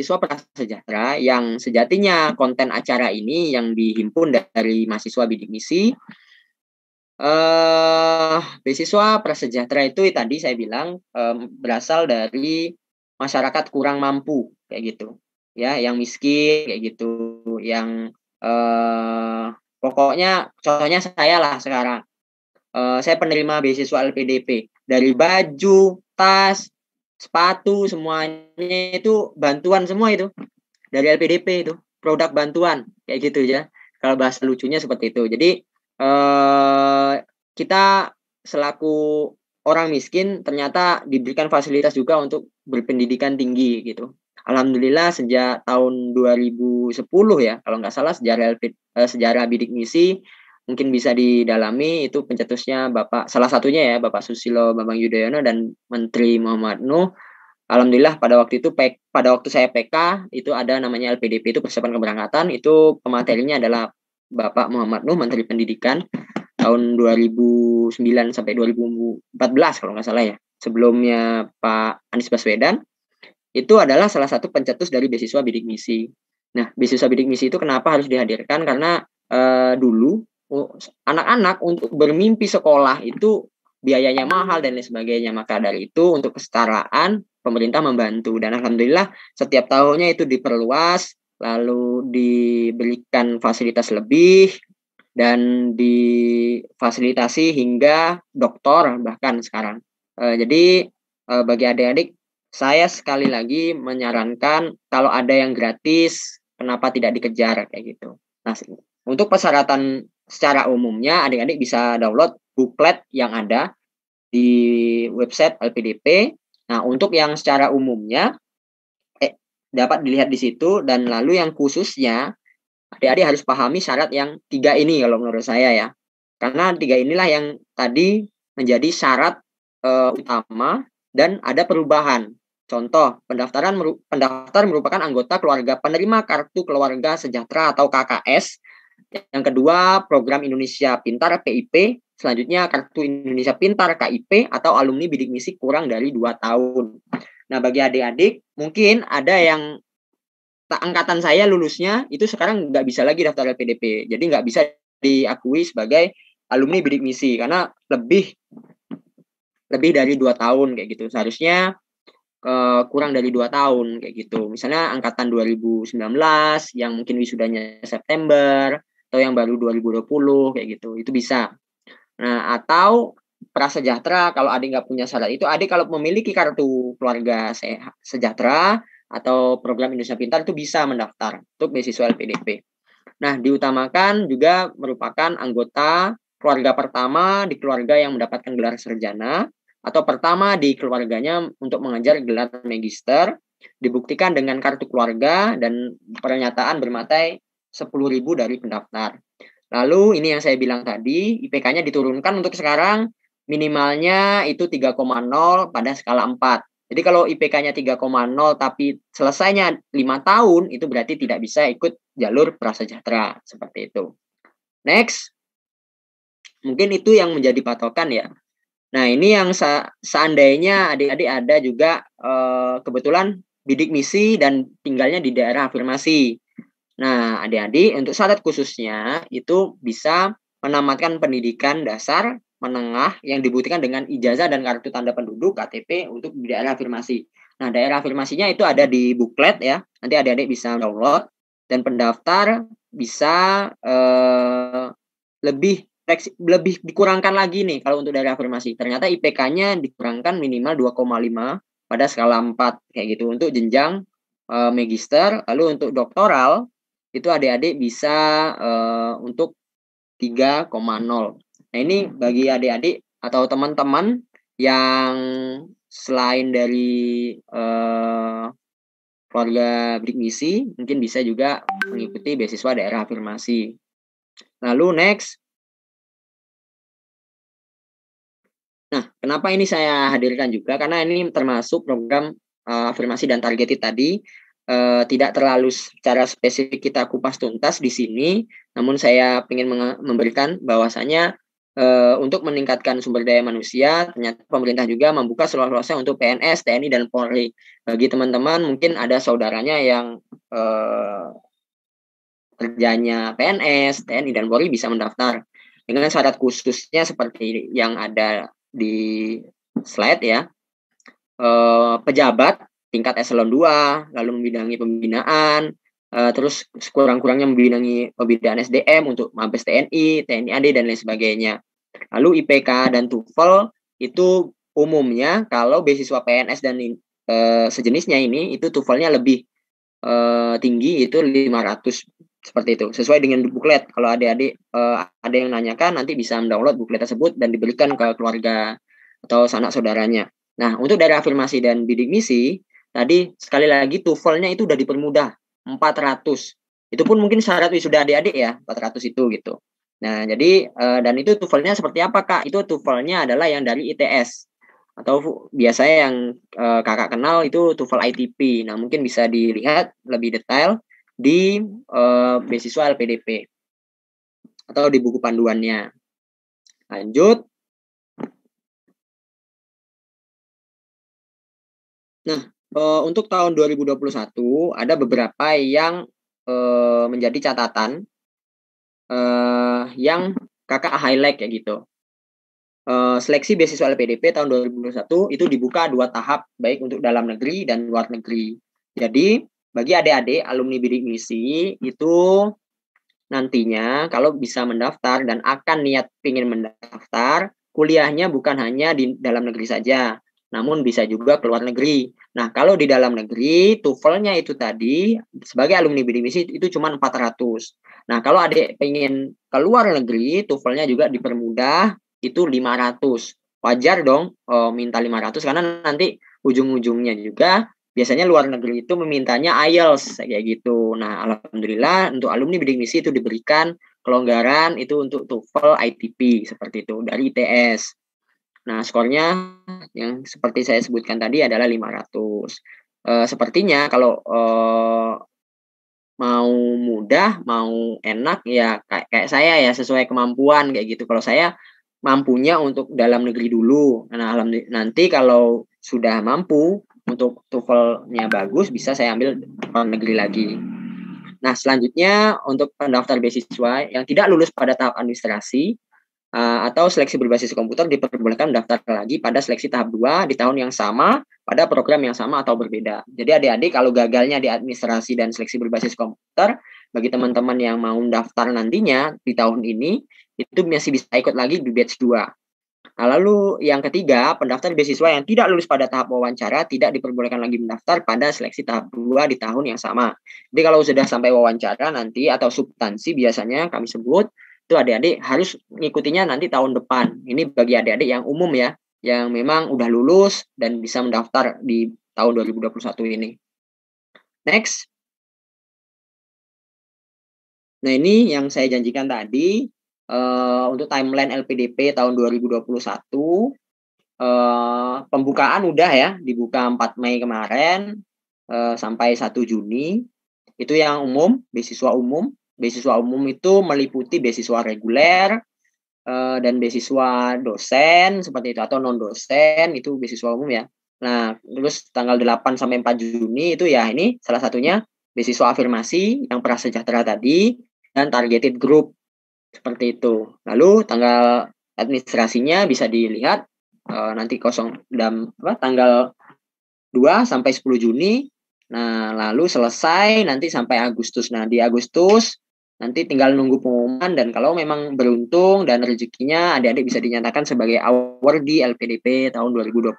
mahasiswa prasejahtera yang sejatinya konten acara ini yang dihimpun dari mahasiswa bidik misi. Beasiswa prasejahtera itu tadi saya bilang berasal dari masyarakat kurang mampu kayak gitu, ya, yang miskin kayak gitu, yang pokoknya contohnya saya lah sekarang. Saya penerima beasiswa LPDP. Dari baju, tas, sepatu, semuanya itu bantuan semua itu. Dari LPDP itu. Produk bantuan. Kayak gitu ya. Kalau bahasa lucunya seperti itu. Jadi, kita selaku orang miskin ternyata diberikan fasilitas juga untuk berpendidikan tinggi gitu. Alhamdulillah sejak tahun 2010 ya, kalau nggak salah sejarah bidik misi mungkin bisa didalami, itu pencetusnya salah satunya ya Bapak Susilo Bambang Yudhoyono dan Menteri Muhammad Nuh. Alhamdulillah pada waktu saya PK itu ada namanya LPDP, itu persiapan keberangkatan, itu pematerinya adalah Bapak Muhammad Nuh, Menteri Pendidikan tahun 2009 sampai 2014 kalau nggak salah ya. Sebelumnya Pak Anies Baswedan, itu adalah salah satu pencetus dari beasiswa bidik misi. Nah, beasiswa bidik misi itu kenapa harus dihadirkan? Karena dulu anak-anak untuk bermimpi sekolah itu biayanya mahal dan lain sebagainya. Maka dari itu untuk kesetaraan pemerintah membantu, dan alhamdulillah setiap tahunnya itu diperluas, lalu diberikan fasilitas lebih dan difasilitasi hingga doktor bahkan sekarang. Jadi bagi adik-adik, saya sekali lagi menyarankan kalau ada yang gratis kenapa tidak dikejar kayak gitu. Nah, untuk persyaratan secara umumnya adik-adik bisa download buklet yang ada di website LPDP. Nah, untuk yang secara umumnya dapat dilihat di situ, dan lalu yang khususnya adik-adik harus pahami syarat yang 3 ini kalau menurut saya ya. Karena 3 inilah yang tadi menjadi syarat utama dan ada perubahan. Contoh, pendaftar merupakan anggota keluarga penerima Kartu Keluarga Sejahtera atau KKS. Yang kedua, program Indonesia Pintar PIP. Selanjutnya, Kartu Indonesia Pintar KIP atau alumni bidik misi kurang dari 2 tahun. Nah, bagi adik-adik, mungkin ada yang angkatan saya lulusnya itu sekarang nggak bisa lagi daftar LPDP. Jadi nggak bisa diakui sebagai alumni bidik misi karena lebih dari 2 tahun kayak gitu. Seharusnya kurang dari 2 tahun kayak gitu. Misalnya angkatan 2019 yang mungkin wisudanya September atau yang baru 2020 kayak gitu. Itu bisa. Nah, atau prasejahtera, kalau adik nggak punya syarat itu, adik kalau memiliki kartu keluarga sejahtera atau program Indonesia Pintar itu bisa mendaftar untuk beasiswa LPDP. Nah, diutamakan juga merupakan anggota keluarga pertama di keluarga yang mendapatkan gelar sarjana atau pertama di keluarganya untuk mengejar gelar magister, dibuktikan dengan kartu keluarga dan pernyataan bermaterai 10.000 dari pendaftar. Lalu ini yang saya bilang tadi, IPK-nya diturunkan untuk sekarang minimalnya itu 3,0 pada skala 4. Jadi kalau IPK-nya 3,0 tapi selesainya 5 tahun, itu berarti tidak bisa ikut jalur prasejahtera, seperti itu. Next. Mungkin itu yang menjadi patokan ya. Nah, ini yang seandainya adik-adik ada juga kebetulan bidik misi dan tinggalnya di daerah afirmasi. Nah, adik-adik untuk syarat khususnya itu bisa menamatkan pendidikan dasar menengah yang dibuktikan dengan ijazah dan kartu tanda penduduk KTP untuk di daerah afirmasi. Nah, daerah afirmasinya itu ada di buklet ya. Nanti adik-adik bisa download, dan pendaftar bisa lebih dikurangkan lagi nih kalau untuk daerah afirmasi. Ternyata IPK-nya dikurangkan minimal 2,5 pada skala 4 kayak gitu untuk jenjang magister. Lalu untuk doktoral itu adik-adik bisa untuk 3,0. Nah, ini bagi adik-adik atau teman-teman yang selain dari keluarga bidik misi, mungkin bisa juga mengikuti beasiswa daerah afirmasi. Lalu next. Nah, kenapa ini saya hadirkan juga? Karena ini termasuk program afirmasi dan targeted tadi. Tidak terlalu secara spesifik kita kupas tuntas di sini, namun saya ingin memberikan bahwasanya untuk meningkatkan sumber daya manusia, ternyata pemerintah juga membuka seluas-luasnya untuk PNS, TNI, dan Polri. Bagi teman-teman mungkin ada saudaranya yang kerjanya PNS, TNI, dan Polri bisa mendaftar dengan syarat khususnya seperti yang ada di slide ya. Pejabat tingkat eselon 2, lalu membidangi pembinaan, terus sekurang-kurangnya membidangi pembinaan SDM untuk Mabes TNI, TNI AD, dan lain sebagainya. Lalu IPK dan TOEFL itu umumnya kalau beasiswa PNS dan sejenisnya ini itu TOEFL-nya lebih tinggi, itu 500 seperti itu. Sesuai dengan buklet. Kalau adik-adik ada yang nanyakan, nanti bisa mendownload buklet tersebut dan diberikan ke keluarga atau sanak saudaranya. Nah, untuk dari afirmasi dan bidik misi, tadi sekali lagi TOEFL-nya itu udah dipermudah 400. Itu pun mungkin syarat wisuda adik-adik ya, 400 itu gitu. Nah, jadi dan itu TOEFL-nya seperti apa, Kak? Itu TOEFL-nya adalah yang dari ITS atau biasanya yang Kakak kenal itu TOEFL ITP. Nah, mungkin bisa dilihat lebih detail di beasiswa LPDP atau di buku panduannya. Lanjut. Nah, untuk tahun 2021 ada beberapa yang menjadi catatan yang Kakak highlight kayak gitu. Seleksi beasiswa LPDP tahun 2021 itu dibuka 2 tahap, baik untuk dalam negeri dan luar negeri. Jadi, bagi adik-adik alumni bidik misi itu nantinya kalau bisa mendaftar dan akan niat ingin mendaftar, kuliahnya bukan hanya di dalam negeri saja, namun bisa juga ke luar negeri. Nah, kalau di dalam negeri, TOEFL-nya itu tadi, sebagai alumni bidik misi itu cuma 400. Nah, kalau adik pengen ke luar negeri, TOEFL-nya juga dipermudah, itu 500. Wajar dong minta 500, karena nanti ujung-ujungnya juga biasanya luar negeri itu memintanya IELTS kayak gitu. Nah, alhamdulillah untuk alumni bidik misi itu diberikan kelonggaran itu untuk TOEFL ITP seperti itu dari ITS. Nah, skornya yang seperti saya sebutkan tadi adalah 500. Sepertinya kalau mau mudah, mau enak ya kayak saya ya sesuai kemampuan kayak gitu. Kalau saya mampunya untuk dalam negeri dulu. Nah, nanti kalau sudah mampu untuk TOEFL-nya bagus, bisa saya ambil luar negeri lagi. Nah, selanjutnya untuk pendaftar beasiswa yang tidak lulus pada tahap administrasi atau seleksi berbasis komputer diperbolehkan mendaftar lagi pada seleksi tahap 2 di tahun yang sama pada program yang sama atau berbeda. Jadi adik-adik kalau gagalnya di administrasi dan seleksi berbasis komputer, bagi teman-teman yang mau mendaftar nantinya di tahun ini, itu masih bisa ikut lagi di batch 2. Nah, lalu yang ketiga, pendaftar beasiswa yang tidak lulus pada tahap wawancara tidak diperbolehkan lagi mendaftar pada seleksi tahap 2 di tahun yang sama. Jadi kalau sudah sampai wawancara nanti atau substansi biasanya kami sebut, itu adik-adik harus ngikutinya nanti tahun depan. Ini bagi adik-adik yang umum ya, yang memang udah lulus dan bisa mendaftar di tahun 2021 ini. Next. Nah, ini yang saya janjikan tadi untuk timeline LPDP tahun 2021. Pembukaan udah ya, dibuka 4 Mei kemarin sampai 1 Juni. Itu yang umum, beasiswa umum. Beasiswa umum itu meliputi beasiswa reguler dan beasiswa dosen seperti itu atau non dosen, itu beasiswa umum ya. Nah, terus tanggal 8 sampai 4 Juni itu ya ini salah satunya beasiswa afirmasi yang prasejahtera tadi dan targeted group seperti itu. Lalu tanggal administrasinya bisa dilihat nanti tanggal 2 sampai 10 Juni. Nah, lalu selesai nanti sampai Agustus. Nah, di Agustus nanti tinggal nunggu pengumuman dan kalau memang beruntung dan rezekinya adik-adik bisa dinyatakan sebagai awardee LPDP tahun 2021.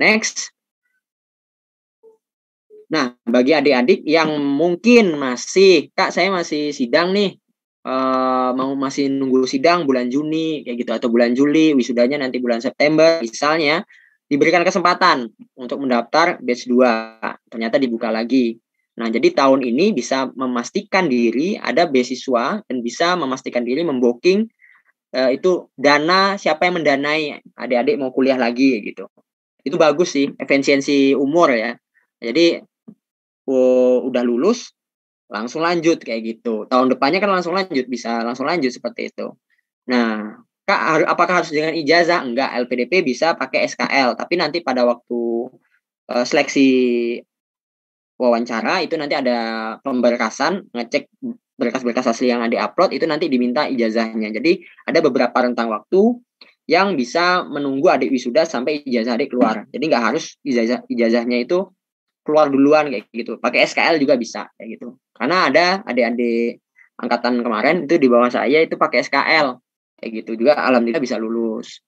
Next. Nah, bagi adik-adik yang mungkin masih, Kak saya masih sidang nih, mau masih nunggu sidang bulan Juni kayak gitu atau bulan Juli, wisudanya nanti bulan September misalnya, diberikan kesempatan untuk mendaftar batch 2, ternyata dibuka lagi. Nah, jadi tahun ini bisa memastikan diri ada beasiswa dan bisa memastikan diri membooking itu dana siapa yang mendanai adik-adik mau kuliah lagi gitu. Itu bagus sih, efisiensi umur ya. Jadi udah lulus langsung lanjut kayak gitu. Tahun depannya kan langsung lanjut, bisa langsung lanjut seperti itu. Nah, Kak, apakah harus dengan ijazah? Enggak, LPDP bisa pakai SKL, tapi nanti pada waktu seleksi wawancara itu nanti ada pemberkasan, ngecek berkas-berkas asli yang di-upload itu nanti diminta ijazahnya. Jadi ada beberapa rentang waktu yang bisa menunggu adik wisuda sampai ijazah adik keluar. Jadi nggak harus ijazahnya itu keluar duluan kayak gitu. Pakai SKL juga bisa kayak gitu. Karena ada adik-adik angkatan kemarin itu di bawah saya itu pakai SKL kayak gitu juga, alhamdulillah bisa lulus.